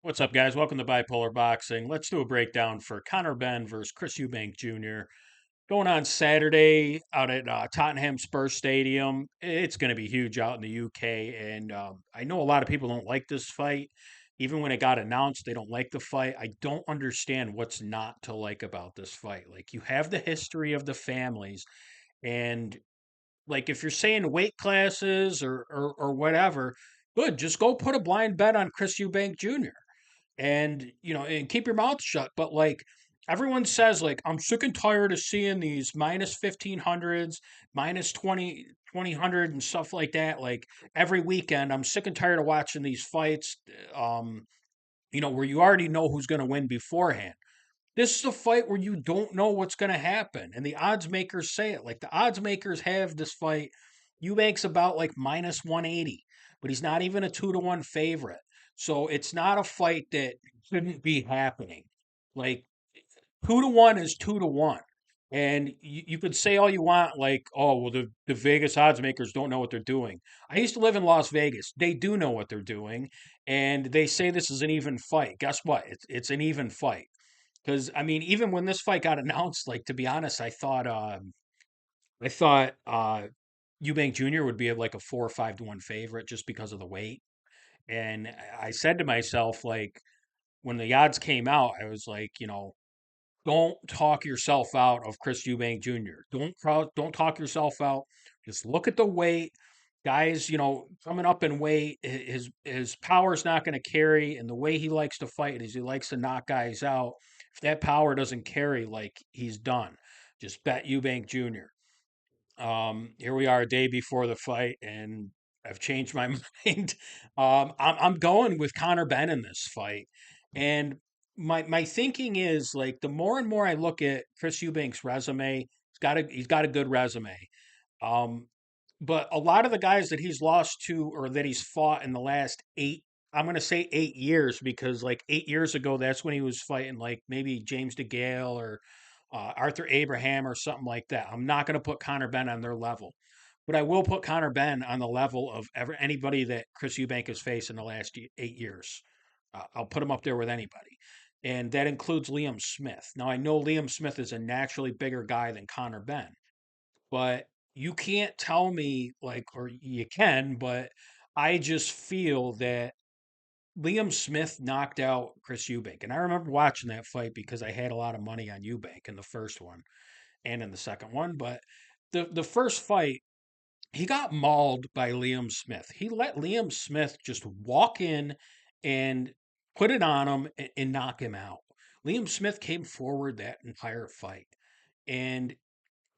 What's up, guys? Welcome to Bipolar Boxing. Let's do a breakdown for Conor Benn versus Chris Eubank Jr. Going on Saturday out at Tottenham Spurs Stadium. It's going to be huge out in the UK, and I know a lot of people don't like this fight. Even when it got announced, they don't like the fight. I don't understand what's not to like about this fight. Like, you have the history of the families, and like if you're saying weight classes or whatever, good. Just go put a blind bet on Chris Eubank Jr. and and keep your mouth shut. But like everyone says, like I'm sick and tired of seeing these minus 1500s, minus 2000 and stuff like that. Like every weekend, I'm sick and tired of watching these fights. Where you already know who's going to win beforehand. This is a fight where you don't know what's going to happen. And the odds makers say it. Like the odds makers have this fight. Eubank's about like minus 180, but he's not even a 2-1 favorite. So it's not a fight that shouldn't be happening. Like 2-1 is 2-1. And you could say all you want, like, oh, well, the Vegas odds makers don't know what they're doing. I used to live in Las Vegas. They do know what they're doing. And they say this is an even fight. Guess what? It's an even fight. Because I mean, even when this fight got announced, like to be honest, I thought Eubank Jr. would be like a 4 or 5 to 1 favorite just because of the weight. And I said to myself, like when the odds came out, I was like, don't talk yourself out of Chris Eubank Jr. Don't talk yourself out. Just look at the weight. Guys, coming up in weight, his power's not going to carry, and the way he likes to fight is he likes to knock guys out. If that power doesn't carry, like he's done. Just bet Eubank Jr. Here we are a day before the fight, and I've changed my mind. I'm going with Conor Benn in this fight, and my thinking is like the more and more I look at Chris Eubank's resume, he's got a good resume. Um, but a lot of the guys that he's lost to or that he's fought in the last I'm going to say 8 years because like 8 years ago, that's when he was fighting like maybe James DeGale or Arthur Abraham or something like that. I'm not going to put Conor Benn on their level, but I will put Conor Benn on the level of anybody that Chris Eubank has faced in the last 8 years. I'll put him up there with anybody. And that includes Liam Smith. Now, I know Liam Smith is a naturally bigger guy than Conor Benn, but you can't tell me like, or you can, but I just feel that Liam Smith knocked out Chris Eubank. And I remember watching that fight because I had a lot of money on Eubank in the first one and in the second one. But the first fight, he got mauled by Liam Smith. He let Liam Smith just walk in and put it on him and knock him out. Liam Smith came forward that entire fight. And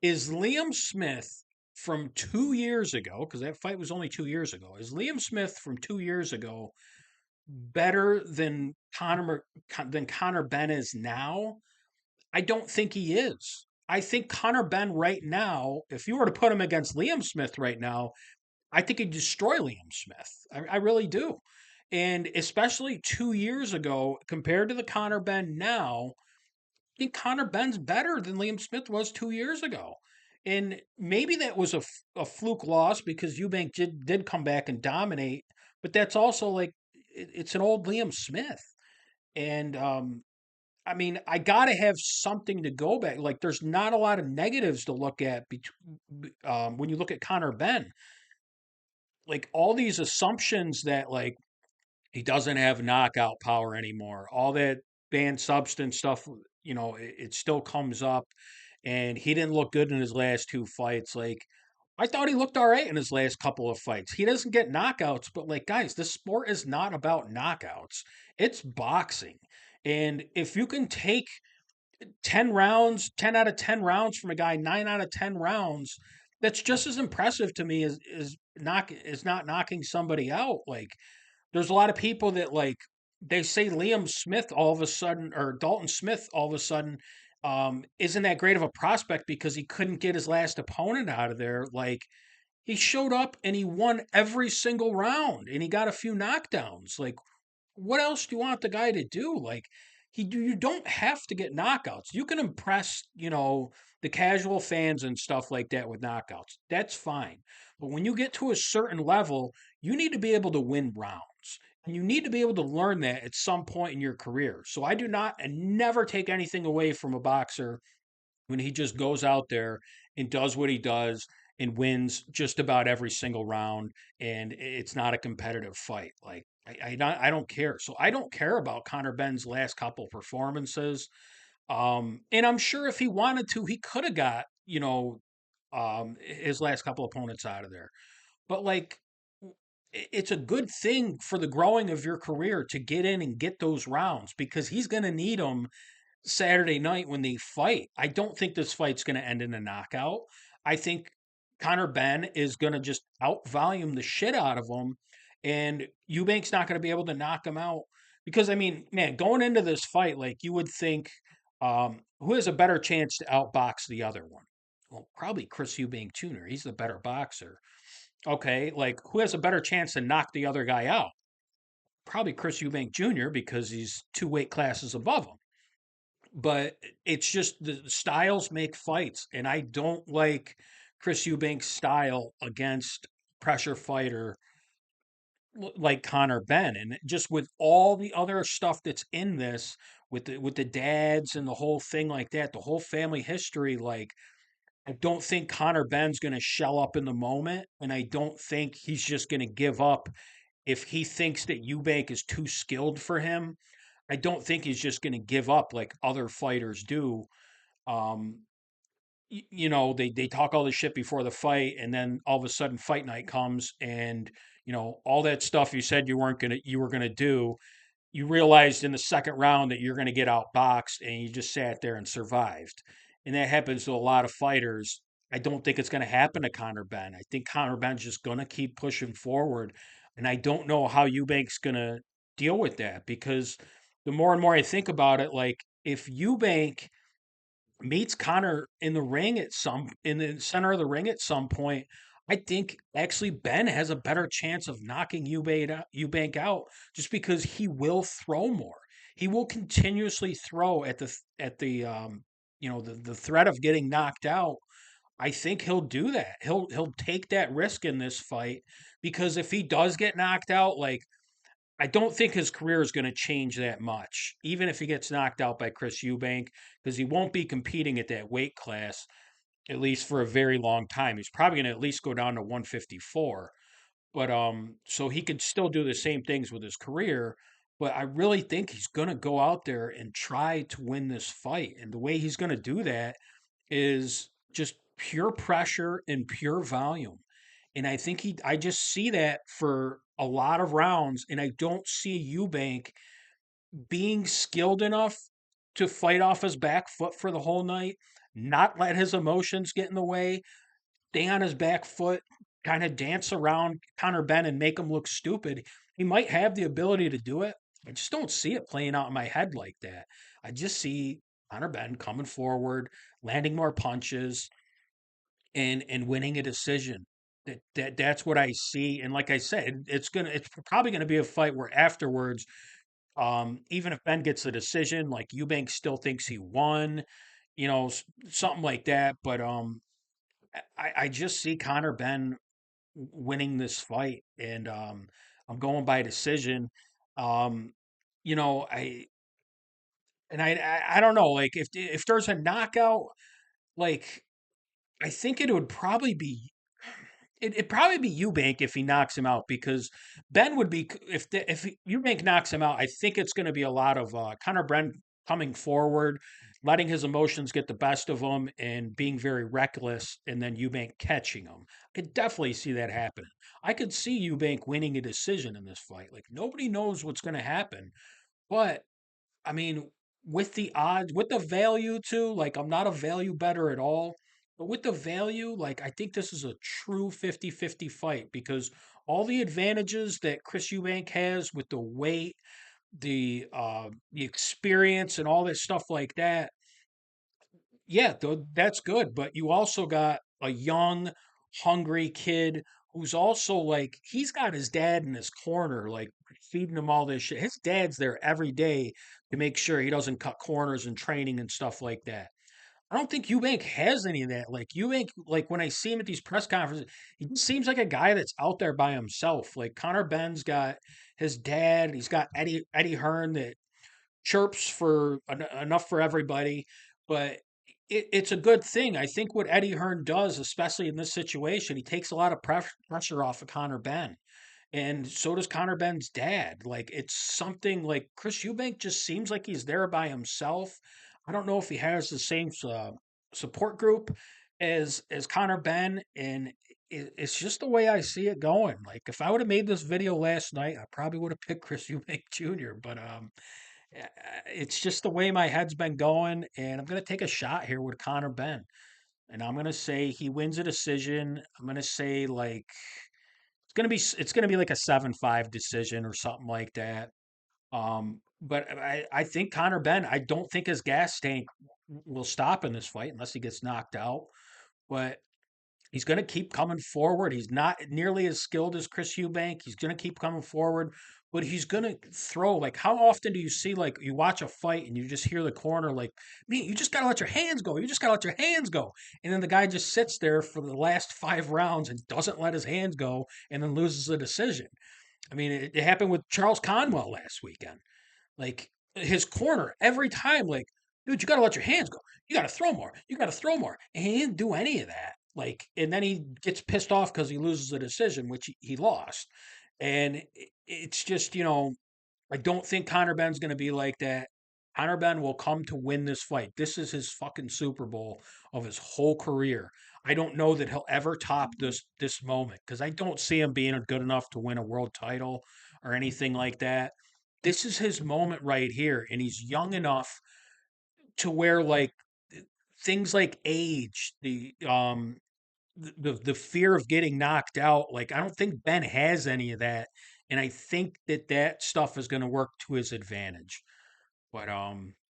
is Liam Smith from 2 years ago, because that fight was only 2 years ago, is Liam Smith from 2 years ago better than Conor Benn is now? I don't think he is. I think Conor Benn right now, if you were to put him against Liam Smith right now, I think he'd destroy Liam Smith. I really do. And especially 2 years ago, compared to the Conor Benn now, I think Conor Benn's better than Liam Smith was 2 years ago. And maybe that was a fluke loss because Eubank did come back and dominate, but that's also like it's an old Liam Smith. And I mean, I got to have something to go back. Like, there's not a lot of negatives to look at when you look at Conor Benn. Like, all these assumptions that, like, he doesn't have knockout power anymore, all that banned substance stuff, it still comes up. And he didn't look good in his last two fights. Like, I thought he looked all right in his last couple of fights. He doesn't get knockouts, but like, guys, this sport is not about knockouts, it's boxing. And if you can take 10 rounds, 10 out of 10 rounds from a guy, 9 out of 10 rounds, that's just as impressive to me as not knocking somebody out. Like there's a lot of people that like they say Liam Smith all of a sudden or Dalton Smith all of a sudden isn't that great of a prospect because he couldn't get his last opponent out of there. Like he showed up and he won every single round and he got a few knockdowns. Like what else do you want the guy to do? Like you don't have to get knockouts. You can impress, the casual fans and stuff like that with knockouts. That's fine. But when you get to a certain level, you need to be able to win rounds. And you need to be able to learn that at some point in your career. So I do not and never take anything away from a boxer when he just goes out there and does what he does and wins just about every single round, and it's not a competitive fight. Like I don't care. So I don't care about Conor Benn's last couple performances. And I'm sure if he wanted to, he could have got, his last couple opponents out of there. But like, it's a good thing for the growing of your career to get in and get those rounds because he's going to need them Saturday night when they fight. I don't think this fight's going to end in a knockout. I think Conor Benn is going to just out volume the shit out of him, and Eubank's not going to be able to knock him out. Because, I mean, man, going into this fight, like you would think, who has a better chance to outbox the other one? Well, probably Chris Eubank Jr. He's the better boxer. Okay, like who has a better chance to knock the other guy out? Probably Chris Eubank Jr. because he's two weight classes above him. But it's just the styles make fights, and I don't like Chris Eubank's style against pressure fighter like Conor Benn, and just with all the other stuff that's in this, with the dads and the whole thing like that, the whole family history, like I don't think Conor Benn's going to shell up in the moment, and I don't think he's just going to give up if he thinks that Eubank is too skilled for him. I don't think he's just going to give up like other fighters do. Um, they talk all this shit before the fight, and then all of a sudden, fight night comes, and all that stuff you said you were gonna do. You realized in the second round that you're going to get outboxed, and you just sat there and survived. And that happens to a lot of fighters. I don't think it's going to happen to Conor Benn. I think Conor Benn's just going to keep pushing forward, and I don't know how Eubank's going to deal with that because the more and more I think about it, like if Eubank meets Connor in the ring in the center of the ring at some point, I think actually Benn has a better chance of knocking Eubank out just because he will throw more. He will continuously throw at the threat of getting knocked out. I think he'll do that. He'll take that risk in this fight because if he does get knocked out, like I don't think his career is going to change that much, even if he gets knocked out by Chris Eubank, because he won't be competing at that weight class at least for a very long time. He's probably going to at least go down to 154. But so he could still do the same things with his career. But I really think he's going to go out there and try to win this fight. And the way he's going to do that is just pure pressure and pure volume. And I just see that for a lot of rounds. And I don't see Eubank being skilled enough to fight off his back foot for the whole night, not let his emotions get in the way, stay on his back foot, kind of dance around Conor Benn and make him look stupid. He might have the ability to do it. I just don't see it playing out in my head like that. I just see Conor Benn coming forward, landing more punches, and winning a decision. That's what I see. And like I said, it's probably gonna be a fight where afterwards, even if Ben gets the decision, like Eubank still thinks he won, something like that. But I just see Conor Benn winning this fight, and I'm going by decision. Um, you know, I don't know, like if there's a knockout, like I think it would probably be it'd probably be Eubank if he knocks him out because Ben would be if Eubank knocks him out. I think it's going to be a lot of Conor Benn coming forward, letting his emotions get the best of him, and being very reckless, and then Eubank catching him. I could definitely see that happen. I could see Eubank winning a decision in this fight. Like nobody knows what's going to happen, but I mean, with the odds, with the value too, like I'm not a value better at all, but with the value, like I think this is a true 50-50 fight because all the advantages that Chris Eubank has with the weight, the experience and all this stuff like that, yeah, that's good. But you also got a young, hungry kid who's also like he's got his dad in his corner, like feeding him all this shit. His dad's there every day to make sure he doesn't cut corners and training and stuff like that. I don't think Eubank has any of that. Like Eubank, like when I see him at these press conferences, he just seems like a guy that's out there by himself. Like Conor Benn's got his dad, he's got Eddie Hearn that chirps for enough for everybody, but it's a good thing. I think what Eddie Hearn does, especially in this situation, he takes a lot of pressure off of Conor Benn. And so does Conor Benn's dad. Like it's something like Chris Eubank just seems like he's there by himself. I don't know if he has the same support group as Conor Benn, and it's just the way I see it going. Like if I would have made this video last night, I probably would have picked Chris Eubank Jr. But it's just the way my head's been going, and I'm gonna take a shot here with Conor Benn, and I'm gonna say he wins a decision. I'm gonna say like it's gonna be like a 7-5 decision or something like that. But I think Conor Benn, I don't think his gas tank will stop in this fight unless he gets knocked out. But he's going to keep coming forward. He's not nearly as skilled as Chris Eubank. He's going to keep coming forward, but he's going to throw. Like, how often do you see, like, you watch a fight and you just hear the corner, like, man, you just got to let your hands go. You just got to let your hands go. And then the guy just sits there for the last 5 rounds and doesn't let his hands go and then loses the decision. I mean, it happened with Charles Conwell last weekend. Like his corner every time, like, dude, you got to let your hands go. You got to throw more. You got to throw more. And he didn't do any of that. Like, and then he gets pissed off because he loses the decision, which he lost. And it's just, I don't think Conor Benn's going to be like that. Conor Benn will come to win this fight. This is his fucking Super Bowl of his whole career. I don't know that he'll ever top this moment because I don't see him being good enough to win a world title or anything like that. This is his moment right here, and he's young enough to where like things like age, the fear of getting knocked out. Like I don't think Ben has any of that, and I think that stuff is going to work to his advantage. But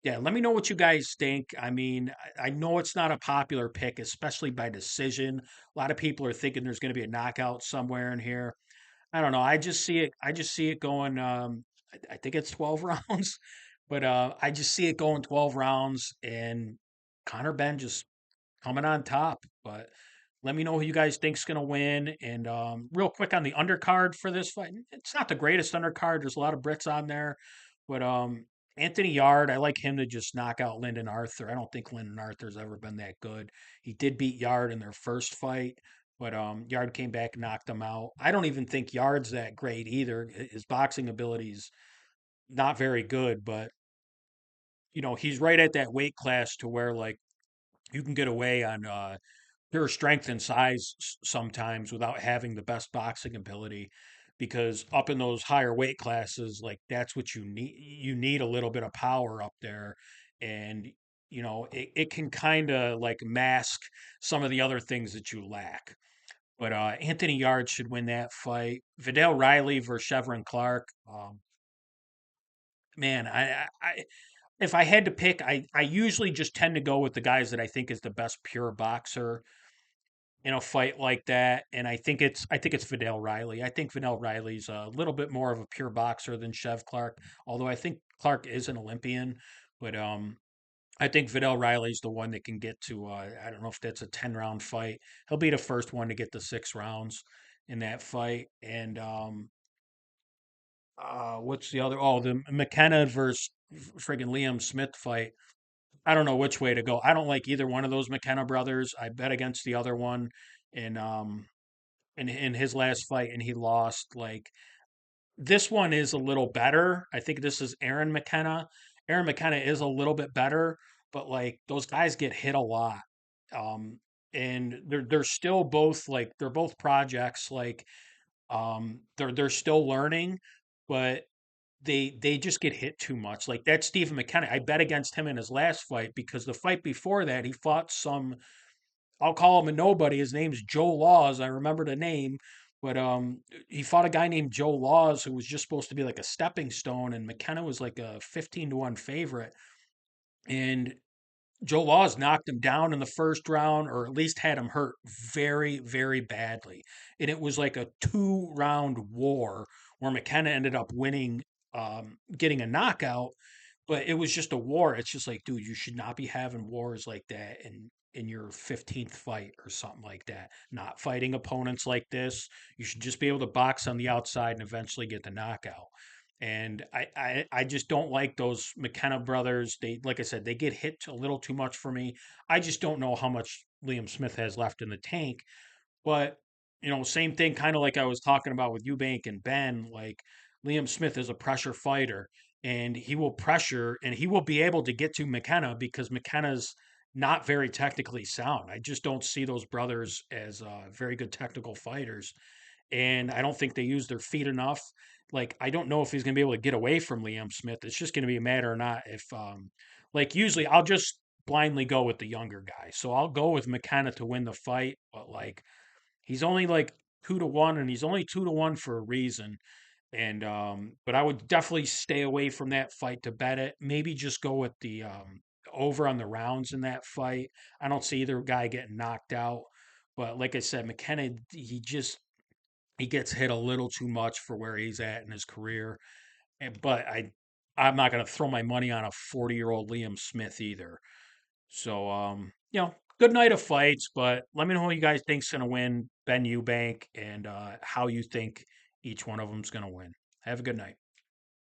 yeah, let me know what you guys think. I mean, I know it's not a popular pick, especially by decision. A lot of people are thinking there's going to be a knockout somewhere in here. I don't know. I just see it. I just see it going. I think it's 12 rounds, but I just see it going 12 rounds and Conor Benn just coming on top. But let me know who you guys think's going to win. And real quick on the undercard for this fight, it's not the greatest undercard. There's a lot of Brits on there, but Anthony Yard, I like him to just knock out Lyndon Arthur. I don't think Lyndon Arthur's ever been that good. He did beat Yard in their first fight, but Yard came back and knocked him out. I don't even think Yard's that great either. His boxing ability's not very good, but he's right at that weight class to where like you can get away on pure strength and size sometimes without having the best boxing ability because up in those higher weight classes like that's what you need a little bit of power up there and it can kind of like mask some of the other things that you lack but Anthony Yard should win that fight. Vidal Riley versus Chevron Clark. Man, if I had to pick, I usually just tend to go with the guys that I think is the best pure boxer in a fight like that, and I think it's Vidal Riley. I think Vidal Riley's a little bit more of a pure boxer than Chev Clark, although I think Clark is an Olympian. But I think Vidal Riley's the one that can get to. I don't know if that's a 10 round fight. He'll be the first one to get to 6 rounds in that fight. And what's the other? Oh, the McKenna versus friggin' Liam Smith fight. I don't know which way to go. I don't like either one of those McKenna brothers. I bet against the other one in in his last fight and he lost. Like this one is a little better. I think this is Aaron McKenna. Aaron McKenna is a little bit better, but like those guys get hit a lot. Um and they're still both like they're both projects like they're still learning, but they just get hit too much. Like that Stephen McKenna, I bet against him in his last fight because the fight before that he fought some I'll call him a nobody. His name's Joe Laws. I remember the name, but he fought a guy named Joe Laws who was just supposed to be like a stepping stone, and McKenna was like a 15-1 favorite, and Joe Laws knocked him down in the first round, or at least had him hurt very, very badly, and it was like a 2 round war where McKenna ended up winning, getting a knockout. but it was just a war. It's just like, dude, you should not be having wars like that in your 15th fight or something like that. Not fighting opponents like this. You should just be able to box on the outside and eventually get the knockout. And I just don't like those McKenna brothers. They, like I said, they get hit a little too much for me. I just don't know how much Liam Smith has left in the tank. But, same thing, kind of like I was talking about with Eubank and Benn. Like, Liam Smith is a pressure fighter, and he will pressure and he will be able to get to McKenna because McKenna's not very technically sound. I just don't see those brothers as very good technical fighters, and I don't think they use their feet enough. Like, I don't know if he's going to be able to get away from Liam Smith. It's just going to be a matter or not if, like, usually I'll just blindly go with the younger guy. So I'll go with McKenna to win the fight, but like he's only like 2-1, and he's only 2-1 for a reason. And but I would definitely stay away from that fight to bet it. Maybe just go with the over on the rounds in that fight. I don't see either guy getting knocked out. But like I said, McKenna, he gets hit a little too much for where he's at in his career. But I'm not going to throw my money on a 40-year-old Liam Smith either. So, good night of fights, but let me know who you guys think's going to win, Ben Eubank, and how you think each one of them's going to win. Have a good night.